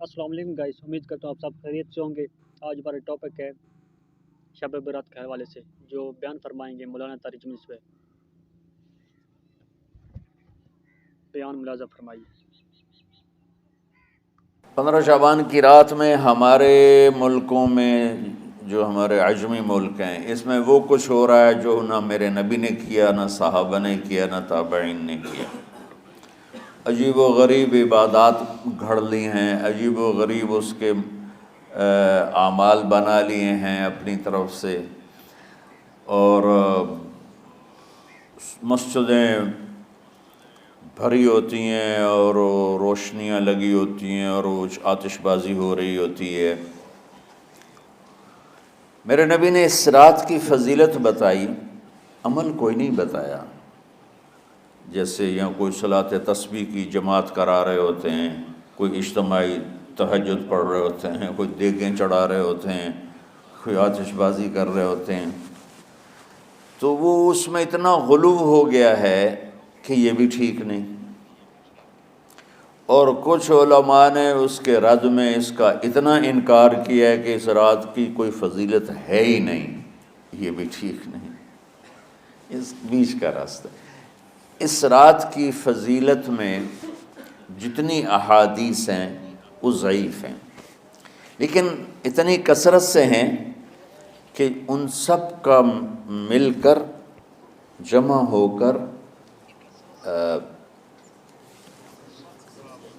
السلام علیکم گائس، امید کرتا ہوں آپ سب خیریت سے ہوں گے۔ آج ہمارا ٹاپک ہے شب برات کے حوالے سے جو بیان فرمائیں گے مولانا طارق جمیل سے۔ بیان ملاحظہ فرمائیے۔ 15 شعبان کی رات میں ہمارے ملکوں میں جو ہمارے عجمی ملک ہیں اس میں وہ کچھ ہو رہا ہے جو نہ میرے نبی نے کیا، نہ صحابہ نے کیا، نہ تابعین نے کیا۔ عجیب و غریب عبادات گھڑ لی ہیں، عجیب و غریب اس کے اعمال بنا لیے ہیں اپنی طرف سے، اور مسجدیں بھری ہوتی ہیں اور روشنیاں لگی ہوتی ہیں اور آتش بازی ہو رہی ہوتی ہے۔ میرے نبی نے اس رات کی فضیلت بتائی، عمل کوئی نہیں بتایا۔ جیسے یہاں کوئی صلاۃ تسبیح کی جماعت کرا رہے ہوتے ہیں، کوئی اجتماعی تہجد پڑھ رہے ہوتے ہیں، کوئی دیگیں چڑھا رہے ہوتے ہیں، کوئی آتش بازی کر رہے ہوتے ہیں، تو وہ اس میں اتنا غلو ہو گیا ہے کہ یہ بھی ٹھیک نہیں۔ اور کچھ علماء نے اس کے رد میں اس کا اتنا انکار کیا ہے کہ اس رات کی کوئی فضیلت ہے ہی نہیں، یہ بھی ٹھیک نہیں۔ اس بیچ کا راستہ، اس رات کی فضیلت میں جتنی احادیث ہیں وہ ضعیف ہیں، لیکن اتنی کثرت سے ہیں کہ ان سب کا مل کر جمع ہو کر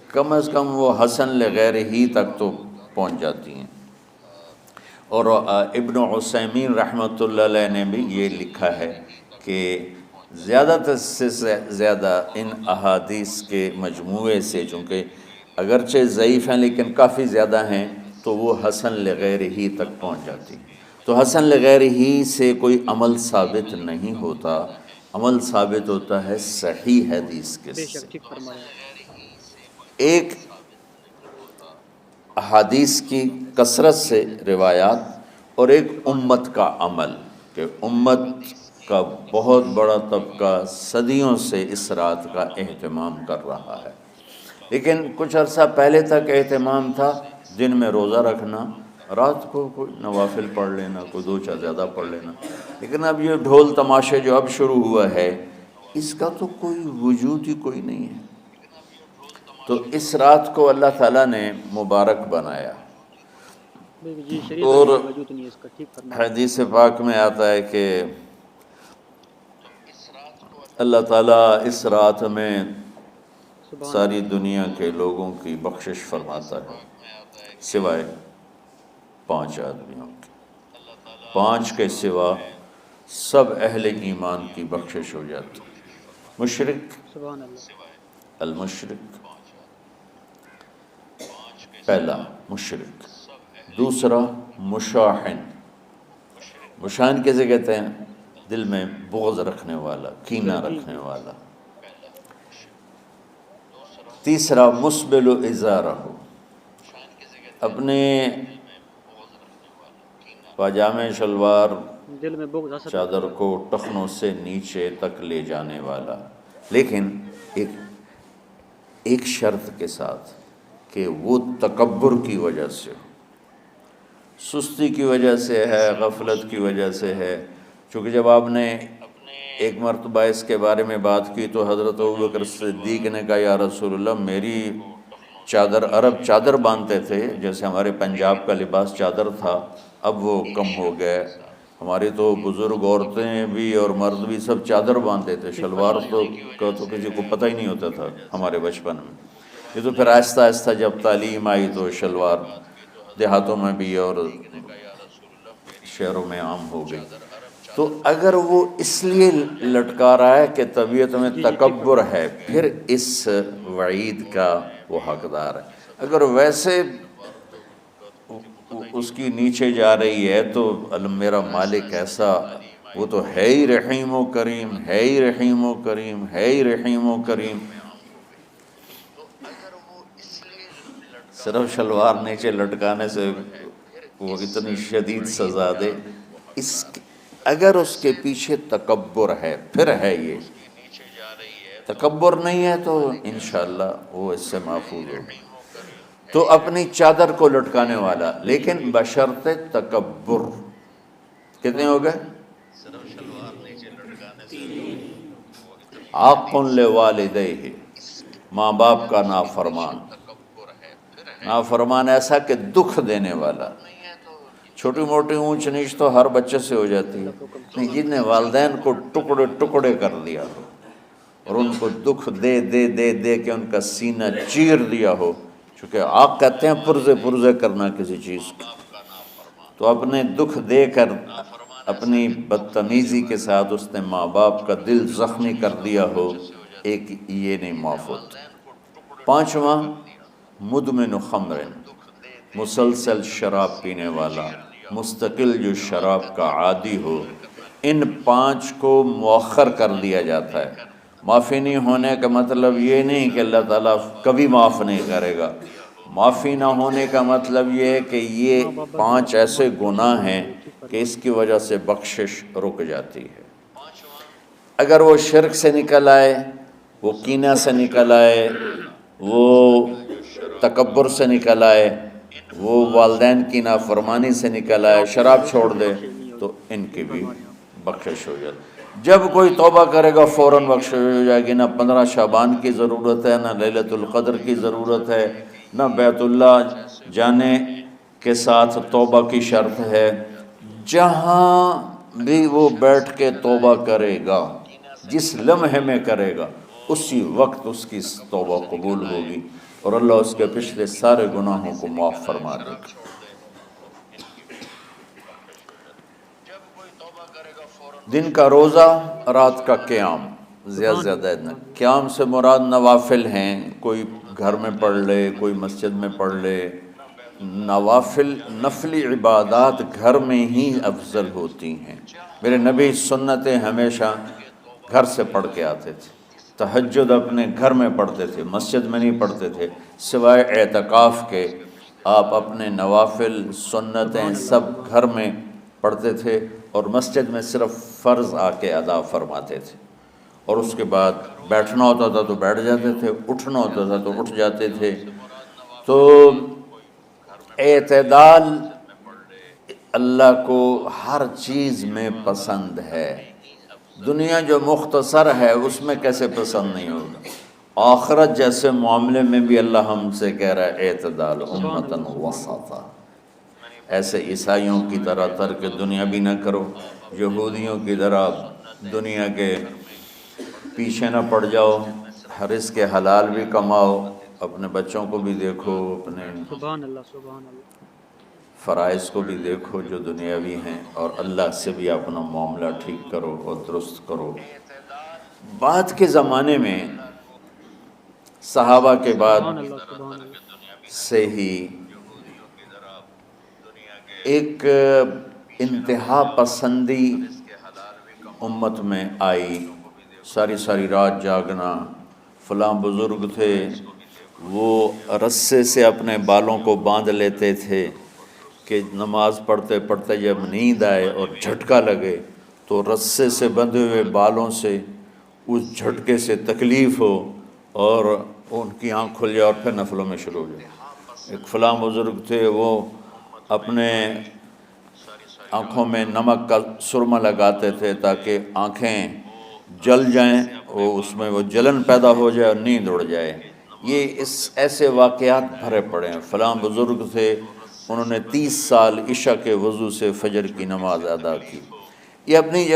کم از کم وہ حسن لغیر ہی تک تو پہنچ جاتی ہیں۔ اور ابن عثیمین رحمۃ اللہ علیہ نے بھی یہ لکھا ہے کہ زیادہ سے زیادہ ان احادیث کے مجموعے سے، چونکہ اگرچہ ضعیف ہیں لیکن کافی زیادہ ہیں، تو وہ حسن لغیر ہی تک پہنچ جاتی ہیں۔ تو حسن لغیر ہی سے کوئی عمل ثابت نہیں ہوتا، عمل ثابت ہوتا ہے صحیح حدیث کے بے سے۔ شک ٹھیک فرمایا۔ ایک احادیث کی کثرت سے روایات، اور ایک امت کا عمل، کہ امت کا بہت بڑا طبقہ صدیوں سے اس رات کا اہتمام کر رہا ہے۔ لیکن کچھ عرصہ پہلے تک اہتمام تھا دن میں روزہ رکھنا، رات کو کوئی نوافل پڑھ لینا، کوئی دو چار زیادہ پڑھ لینا، لیکن اب یہ ڈھول تماشے جو اب شروع ہوا ہے اس کا تو کوئی وجود ہی کوئی نہیں ہے۔ تو اس رات کو اللہ تعالیٰ نے مبارک بنایا، جی، شریعت میں اور کوئی وجود نہیں ہے اس کا، ٹھیک فرمایا۔ حدیث پاک میں آتا ہے کہ اللہ تعالیٰ اس رات میں سبحان ساری اللہ۔ دنیا کے لوگوں کی بخشش فرماتا ہے سوائے 5 آدمیوں کی۔ 5 کے سوا سب اہل ایمان کی بخشش ہو جاتی۔ مشرک، سبحان اللہ۔ المشرک، پہلا مشرک، دوسرا مشاحن۔ مشاحن کیسے کہتے ہیں؟ دل میں بغض رکھنے والا، کینہ رکھنے والا۔ تیسرا مسبل ازارہ، اپنے پاجامے شلوار دل میں بغض حسد رکھنے چادر والا۔ کو ٹخنوں سے نیچے تک لے جانے والا، لیکن ایک شرط کے ساتھ کہ وہ تکبر کی وجہ سے ہو، سستی کی وجہ سے ہے، غفلت کی وجہ سے ہے۔ چونکہ جب آپ نے ایک مرتبہ اس کے بارے میں بات کی تو حضرت ابوبکر صدیق نے کہا یا رسول اللہ، میری چادر، عرب چادر باندھتے تھے جیسے ہمارے پنجاب کا لباس چادر تھا، اب وہ کم ہو گیا۔ ہماری تو بزرگ عورتیں بھی اور مرد بھی سب چادر باندھتے تھے، شلوار کا تو کسی کو پتہ ہی نہیں ہوتا تھا ہمارے بچپن میں۔ یہ تو پھر آہستہ آہستہ جب تعلیم آئی تو شلوار دیہاتوں میں بھی اور شہروں میں عام ہو گئی۔ تو اگر وہ اس لیے لٹکا رہا ہے کہ طبیعت میں تکبر ہے، پھر اس وعید کا وہ حقدار ہے۔ اگر ویسے اس کی نیچے جا رہی ہے تو میرا مالک ایسا، وہ تو ہے ہی رحیم و کریم، ہے ہی رحیم و کریم، ہے ہی رحیم و کریم، صرف شلوار نیچے لٹکانے سے وہ اتنی شدید سزا دے۔ اگر اس کے پیچھے تکبر ہے پھر ہے، یہ تکبر نہیں ہے تو انشاءاللہ وہ اس سے محفوظ ہو۔ تو اپنی چادر کو لٹکانے والا، لیکن بشرط تکبر۔ کتنے ہو گئے؟ عاق لوالدیہ، ماں باپ کا نافرمان۔ نافرمان ایسا کہ دکھ دینے والا۔ چھوٹی موٹی اونچ نیچ تو ہر بچے سے ہو جاتی ہے، نہیں جن نے والدین کو ٹکڑے ٹکڑے کر دیا ہو اور ان کو دکھ دے دے دے دے کے ان کا سینہ چیر دیا ہو، چونکہ آپ کہتے ہیں پرزے پرزے کرنا کسی چیز کو، تو اپنے دکھ دے کر اپنی بدتمیزی کے ساتھ اس نے ماں باپ کا دل زخمی کر دیا ہو، ایک یہ نہیں معاف ہوتا۔ پانچواں مدمن خمر، مسلسل شراب پینے والا، مستقل جو شراب کا عادی ہو، ان پانچ کو مؤخر کر دیا جاتا ہے۔ معافی نہیں ہونے کا مطلب یہ نہیں کہ اللہ تعالیٰ کبھی معاف نہیں کرے گا، معافی نہ ہونے کا مطلب یہ ہے کہ یہ پانچ ایسے گناہ ہیں کہ اس کی وجہ سے بخشش رک جاتی ہے۔ اگر وہ شرک سے نکل آئے، وہ کینہ سے نکل آئے، وہ تکبر سے نکل آئے، وہ والدین کی نافرمانی سے نکل آئے، شراب چھوڑ دے، تو ان کی بھی بخشش ہو جاتی۔ جب کوئی توبہ کرے گا فوراً بخشش ہو جائے گی۔ نہ 15 شعبان کی ضرورت ہے، نہ لیلۃ القدر کی ضرورت ہے، نہ بیت اللہ جانے کے ساتھ توبہ کی شرط ہے۔ جہاں بھی وہ بیٹھ کے توبہ کرے گا، جس لمحے میں کرے گا، اسی وقت اس کی توبہ قبول ہوگی اور اللہ اس کے پچھلے سارے گناہوں کو معاف فرما دے گا۔ دن کا روزہ، رات کا قیام، زیادہ زیادہ قیام سے مراد نوافل ہیں، کوئی گھر میں پڑھ لے، کوئی مسجد میں پڑھ لے۔ نوافل نفلی عبادات گھر میں ہی افضل ہوتی ہیں۔ میرے نبی سنتیں ہمیشہ گھر سے پڑھ کے آتے تھے، تہجد اپنے گھر میں پڑھتے تھے، مسجد میں نہیں پڑھتے تھے، سوائے اعتکاف کے آپ اپنے نوافل سنتیں سب گھر میں پڑھتے تھے اور مسجد میں صرف فرض آ کے ادا فرماتے تھے، اور اس کے بعد بیٹھنا ہوتا تھا تو بیٹھ جاتے تھے، اٹھنا ہوتا تھا تو اٹھ جاتے تھے۔ تو اعتدال اللہ کو ہر چیز میں پسند ہے۔ دنیا جو مختصر ہے اس میں کیسے پسند نہیں ہوگا؟ آخرت جیسے معاملے میں بھی اللہ ہم سے کہہ رہا ہے اعتدال، امتاً وسطا۔ ایسے عیسائیوں کی طرح ترک دنیا بھی نہ کرو، یہودیوں کی طرح دنیا کے پیچھے نہ پڑ جاؤ، رزق حلال بھی کماؤ، اپنے بچوں کو بھی دیکھو، اپنے سبحان اللہ سبحان اللہ، فرائض کو بھی دیکھو جو دنیاوی ہیں، اور اللہ سے بھی اپنا معاملہ ٹھیک کرو اور درست کرو۔ بعد کے زمانے میں صحابہ کے بعد سبحان اللہ سبحان اللہ، سے ہی ایک انتہا پسندی امت میں آئی، ساری ساری رات جاگنا۔ فلاں بزرگ تھے، وہ رسے سے اپنے بالوں کو باندھ لیتے تھے کہ نماز پڑھتے پڑھتے جب نیند آئے اور جھٹکا لگے تو رسے سے بندھے ہوئے بالوں سے اس جھٹکے سے تکلیف ہو اور ان کی آنکھ کھل جائے اور پھر نفلوں میں شروع ہو جائے۔ ایک فلاں بزرگ تھے، وہ اپنے آنکھوں میں نمک کا سرما لگاتے تھے تاکہ آنکھیں جل جائیں، اس میں وہ جلن پیدا ہو جائے اور نیند اڑ جائے۔ یہ ایسے واقعات بھرے پڑے ہیں۔ فلاں بزرگ تھے، انہوں نے 30 سال عشاء کے وضو سے فجر کی نماز ادا کی۔ یہ اپنی